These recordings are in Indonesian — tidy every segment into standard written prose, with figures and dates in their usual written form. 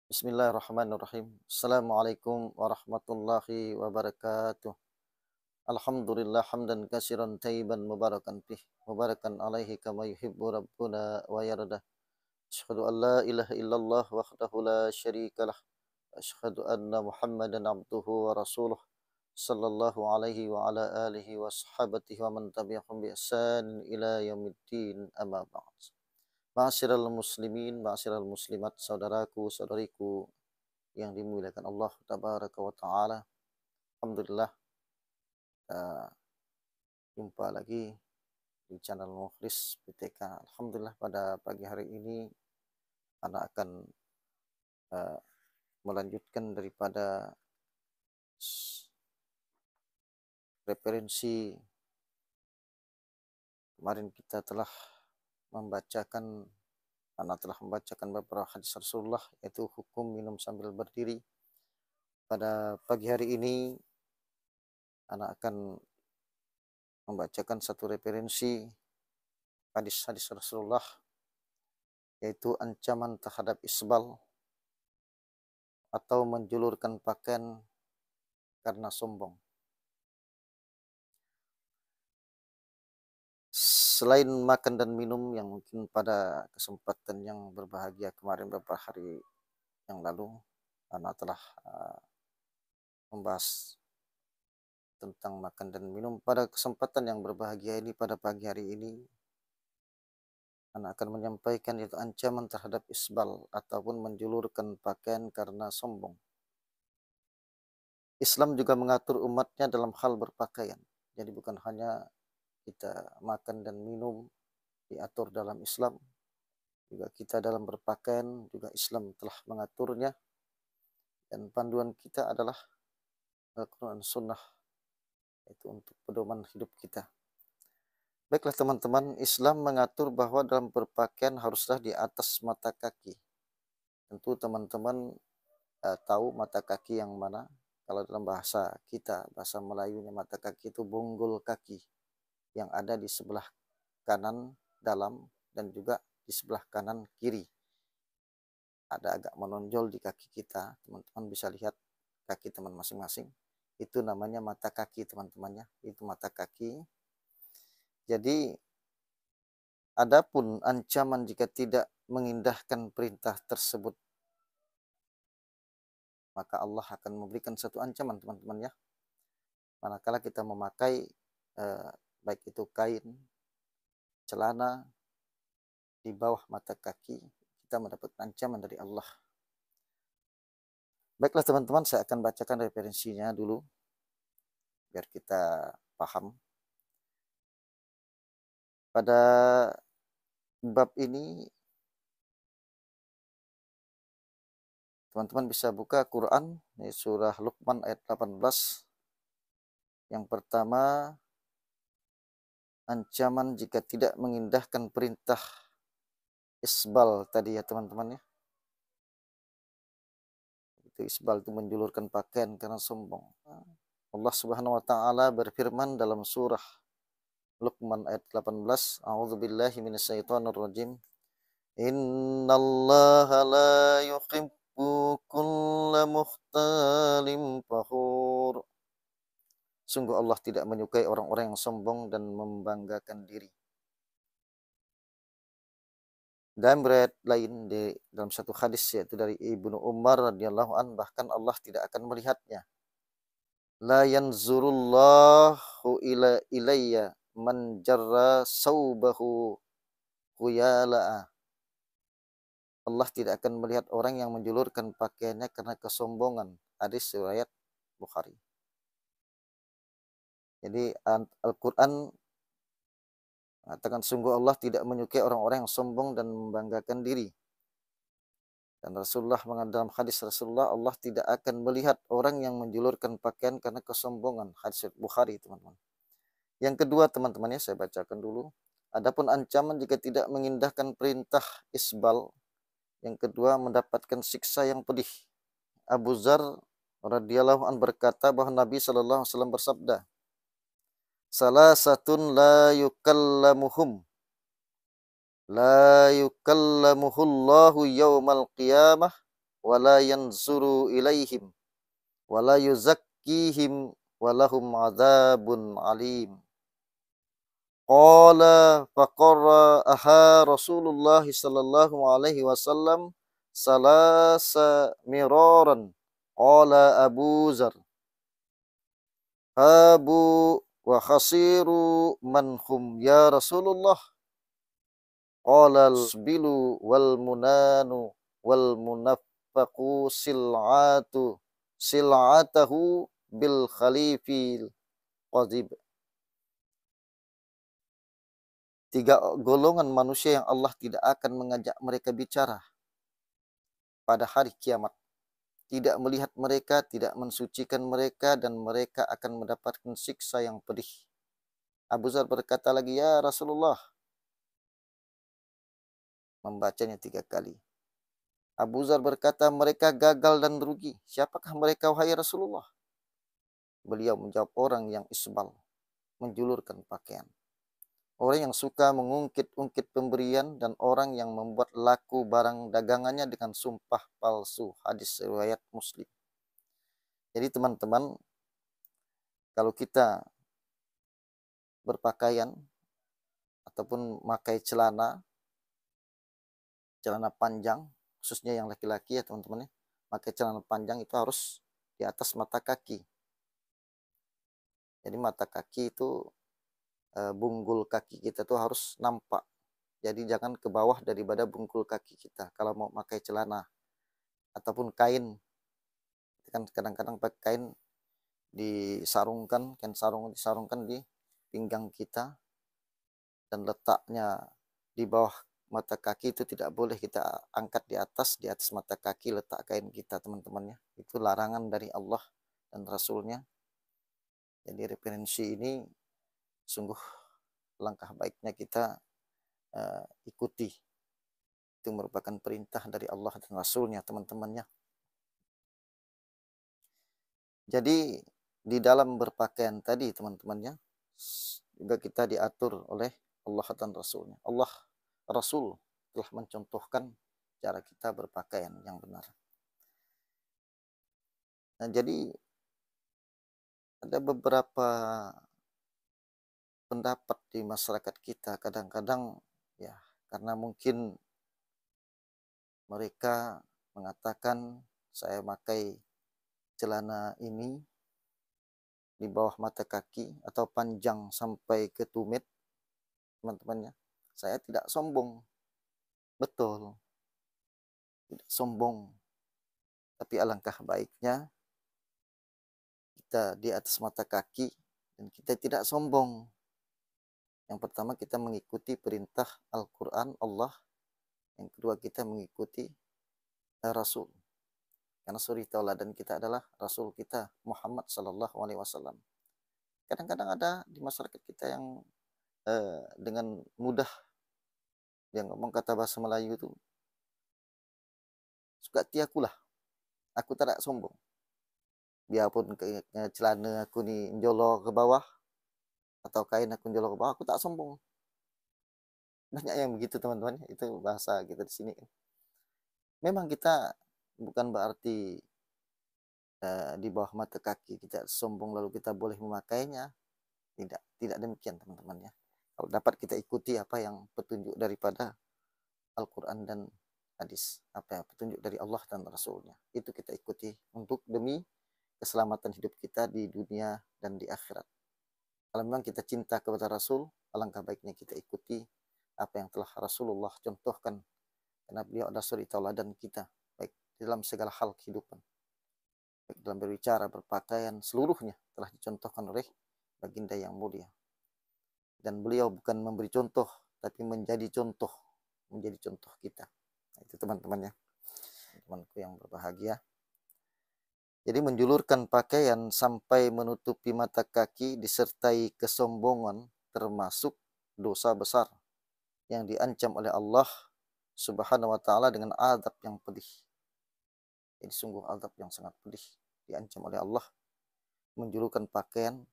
Bismillahirrahmanirrahim. Assalamualaikum warahmatullahi wabarakatuh. Alhamdulillah hamdan katsiran tayyiban mubarakan fih. Mubarakan alaihi kama yuhibbu rabbuna wa yardah. Asyhadu an la ilaha illallah wahdahu la syarikalah. Asyhadu anna Muhammadan abduhu wa rasuluh. Sallallahu alaihi wa ala alihi wa sahabatihi wa man tabi'ahum bi ihsan ila yaumiddin amma ba'd. Ma'asyiral muslimin, ma'asyiral muslimat, saudaraku, saudariku yang dimuliakan Allah tabaraka wa taala. Alhamdulillah, kita jumpa lagi di channel Mukhlis PTK. Alhamdulillah, pada pagi hari ini anak akan uh, melanjutkan daripada referensi kemarin. Kita telah membacakan beberapa hadis Rasulullah, yaitu hukum minum sambil berdiri. Pada pagi hari ini anak akan membacakan satu referensi hadis-hadis Rasulullah, yaitu ancaman terhadap isbal atau menjulurkan pakaian karena sombong. Selain makan dan minum yang mungkin pada kesempatan yang berbahagia kemarin beberapa hari yang lalu anak telah membahas tentang makan dan minum, pada kesempatan yang berbahagia ini pada pagi hari ini anak akan menyampaikan itu ancaman terhadap isbal ataupun menjulurkan pakaian karena sombong. Islam juga mengatur umatnya dalam hal berpakaian. Jadi bukan hanya kita makan dan minum diatur dalam Islam, juga kita dalam berpakaian juga Islam telah mengaturnya, dan panduan kita adalah Al-Quran Sunnah, itu untuk pedoman hidup kita. Baiklah teman-teman, Islam mengatur bahwa dalam berpakaian haruslah di atas mata kaki. Tentu teman-teman tahu mata kaki yang mana. Kalau dalam bahasa kita, bahasa Melayunya, mata kaki itu bonggol kaki yang ada di sebelah kanan dalam dan juga di sebelah kanan kiri. Ada agak menonjol di kaki kita, teman-teman bisa lihat kaki teman masing-masing. Itu namanya mata kaki teman-temannya, itu mata kaki. Jadi adapun ancaman jika tidak mengindahkan perintah tersebut, maka Allah akan memberikan satu ancaman teman-teman ya. Manakala kita memakai baik itu kain, celana di bawah mata kaki, kita mendapat ancaman dari Allah. Baiklah teman-teman, saya akan bacakan referensinya dulu biar kita paham. Pada bab ini teman-teman bisa buka Quran, ini surah Luqman ayat 18. Yang pertama, ancaman jika tidak mengindahkan perintah isbal tadi ya teman-teman ya. Itu isbal itu menjulurkan pakaian karena sombong. Allah Subhanahu wa taala berfirman dalam surah Luqman ayat 18, A'udzubillahi minasyaitonirrajim. Innallaha la yuhibbu kulla mukhtalin fakhur. Sungguh Allah tidak menyukai orang-orang yang sombong dan membanggakan diri. Dan berat lain dalam satu hadis, yaitu dari Ibnu Umar radhiyallahu an, bahkan Allah tidak akan melihatnya. La yanzurullahu ilayya man jarra saubahu khuyala'a. Allah tidak akan melihat orang yang menjulurkan pakaiannya karena kesombongan. Hadis riwayat Bukhari. Jadi Al-Quran mengatakan sungguh Allah tidak menyukai orang-orang yang sombong dan membanggakan diri. Dan Rasulullah dalam hadis Rasulullah, Allah tidak akan melihat orang yang menjulurkan pakaian karena kesombongan. Hadis Bukhari teman-teman. Yang kedua teman-teman ya, saya bacakan dulu. Adapun ancaman jika tidak mengindahkan perintah isbal, yang kedua mendapatkan siksa yang pedih. Abu Dzar radhiyallahu an berkata bahwa Nabi sallallahu alaihi wasallam bersabda, salasatun la yukallamuhullahu yaumal qiyamah wa la yanzuru ilaihim wa la yuzakkihim wa lahum adzabun alim. Qala faqara'aha Rasulullah sallallahu alaihi wasallam salasa miraran. Qala Abu Zar, habu wa khasiru man hum ya Rasulullah. Qala al-bilu wal munanu wal munaffaqu sil'atahu bil khalifil qadib. Tiga golongan manusia yang Allah tidak akan mengajak mereka bicara pada hari kiamat. Tidak melihat mereka, tidak mensucikan mereka, dan mereka akan mendapatkan siksa yang pedih. Abu Zar berkata lagi, ya Rasulullah. Membacanya 3 kali. Abu Zar berkata, mereka gagal dan rugi. Siapakah mereka, wahai Rasulullah? Beliau menjawab, orang yang isbal, menjulurkan pakaian. Orang yang suka mengungkit-ungkit pemberian, dan orang yang membuat laku barang dagangannya dengan sumpah palsu. Hadis riwayat Muslim. Jadi teman-teman, kalau kita berpakaian ataupun memakai celana panjang, khususnya yang laki-laki ya teman-teman ya, pakai celana panjang itu harus di atas mata kaki. Jadi mata kaki itu bunggul kaki kita tuh harus nampak. Jadi jangan ke bawah daripada bunggul kaki kita kalau mau pakai celana ataupun kain. Kan kadang-kadang pakai kain disarungkan di pinggang kita, dan letaknya di bawah mata kaki itu tidak boleh kita angkat di atas mata kaki letak kain kita teman-temannya. Itu larangan dari Allah dan Rasulnya. Jadi referensi ini sungguh langkah baiknya kita ikuti. Itu merupakan perintah dari Allah dan Rasulnya teman-temannya. Jadi di dalam berpakaian tadi teman-temannya juga kita diatur oleh Allah dan Rasulnya. Allah Rasul telah mencontohkan cara kita berpakaian yang benar. Nah, jadi ada beberapa pendapat di masyarakat kita kadang-kadang ya, karena mungkin mereka mengatakan saya pakai celana ini di bawah mata kaki atau panjang sampai ke tumit teman-temannya. Saya tidak sombong. Betul. Tidak sombong. Tapi alangkah baiknya kita di atas mata kaki dan kita tidak sombong. Yang pertama kita mengikuti perintah Al-Quran Allah. Yang kedua kita mengikuti Rasul. Karena suri tauladan kita adalah Rasul kita Muhammad Sallallahu Alaihi Wasallam. Kadang-kadang ada di masyarakat kita yang dengan mudah dia ngomong kata bahasa Melayu itu suka tiakulah. Aku tidak sombong. Biarpun celana aku ni njolor ke bawah atau kain aku njolor ke bawah, aku tak sombong. Banyak yang begitu teman-teman, itu bahasa kita di sini. Memang kita bukan berarti di bawah mata kaki kita sombong lalu kita boleh memakainya. Tidak demikian teman-teman ya. Kalau dapat kita ikuti apa yang petunjuk daripada Al-Quran dan hadis, apa yang petunjuk dari Allah dan Rasulnya, itu kita ikuti untuk demi keselamatan hidup kita di dunia dan di akhirat. Kalau memang kita cinta kepada Rasul, alangkah baiknya kita ikuti apa yang telah Rasulullah contohkan, karena beliau adalah suri tauladan kita, baik dalam segala hal kehidupan, baik dalam berbicara, berpakaian, seluruhnya telah dicontohkan oleh baginda yang mulia. Dan beliau bukan memberi contoh, tapi menjadi contoh kita. Nah, itu teman-teman ya, temanku yang berbahagia. Jadi menjulurkan pakaian sampai menutupi mata kaki disertai kesombongan termasuk dosa besar yang diancam oleh Allah Subhanahu wa taala dengan azab yang pedih. Jadi sungguh azab yang sangat pedih diancam oleh Allah, menjulurkan pakaian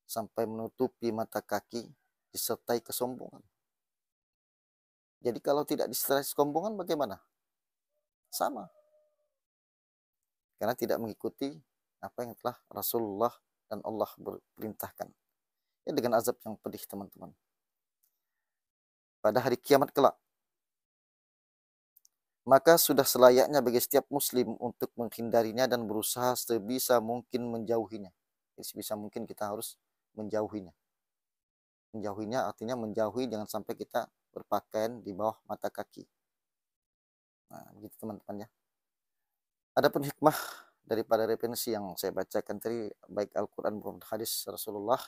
sampai menutupi mata kaki disertai kesombongan. Jadi kalau tidak disertai kesombongan bagaimana? Sama. karena tidak mengikuti apa yang telah Rasulullah dan Allah perintahkan. Ya, dengan azab yang pedih teman-teman. Pada hari kiamat kelak, maka sudah selayaknya bagi setiap muslim untuk menghindarinya dan berusaha sebisa mungkin menjauhinya. Jadi sebisa mungkin kita harus menjauhinya. Menjauhinya artinya menjauhi jangan sampai kita berpakaian di bawah mata kaki. Nah, begitu teman-teman ya. Adapun hikmah daripada referensi yang saya bacakan tadi, baik Al-Quran maupun hadis Rasulullah,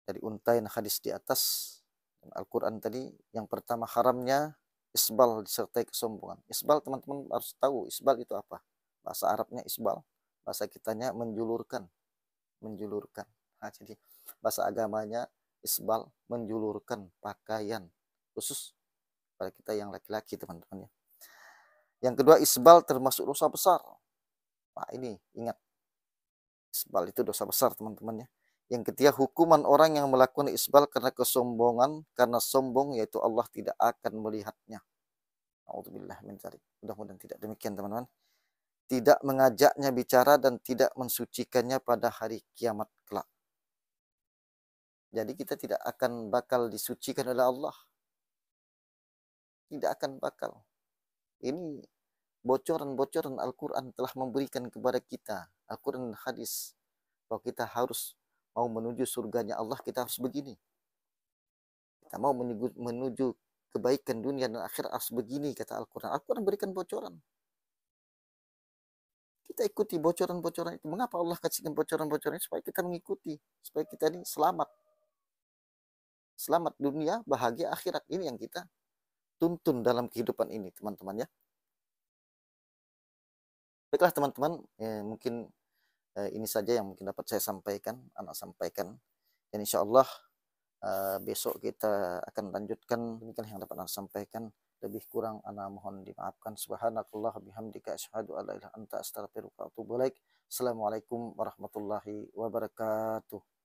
dari untayan hadis di atas dan Al-Quran tadi, yang pertama haramnya isbal disertai kesombongan. Isbal teman-teman harus tahu, isbal itu apa? Bahasa Arabnya isbal, bahasa kitanya menjulurkan. Menjulurkan. Nah, jadi bahasa agamanya isbal, menjulurkan pakaian khusus pada kita yang laki-laki teman-teman ya. Yang kedua, isbal termasuk dosa besar. Nah ini ingat, isbal itu dosa besar teman-teman ya. Yang ketiga, hukuman orang yang melakukan isbal karena kesombongan, karena sombong, yaitu Allah tidak akan melihatnya. A'udzubillah min dzalik. Mudah-mudahan tidak demikian teman-teman. Tidak mengajaknya bicara dan tidak mensucikannya pada hari kiamat kelak. Jadi kita tidak akan bakal disucikan oleh Allah. Tidak akan bakal. Ini bocoran-bocoran Al-Quran telah memberikan kepada kita. Al-Quran dan hadis. Bahwa kita harus mau menuju surganya Allah, kita harus begini. Kita mau menuju kebaikan dunia dan akhir harus begini, kata Al-Quran. Al-Quran berikan bocoran. Kita ikuti bocoran-bocoran itu. Mengapa Allah kasihkan bocoran-bocoran itu? Supaya kita mengikuti. Supaya kita ini selamat. Selamat dunia, bahagia akhirat. Ini yang kita tuntun dalam kehidupan ini, teman-teman ya. Baiklah teman-teman, mungkin ini saja yang mungkin dapat saya sampaikan, anak sampaikan. Dan insya Allah besok kita akan lanjutkan. Demikian yang dapat anak sampaikan. Lebih kurang anak mohon dimaafkan. Subhanakallah bihamdika asyhadu alla ilaha illa anta astaghfiruka wa atubu ilaik. Assalamualaikum warahmatullahi wabarakatuh.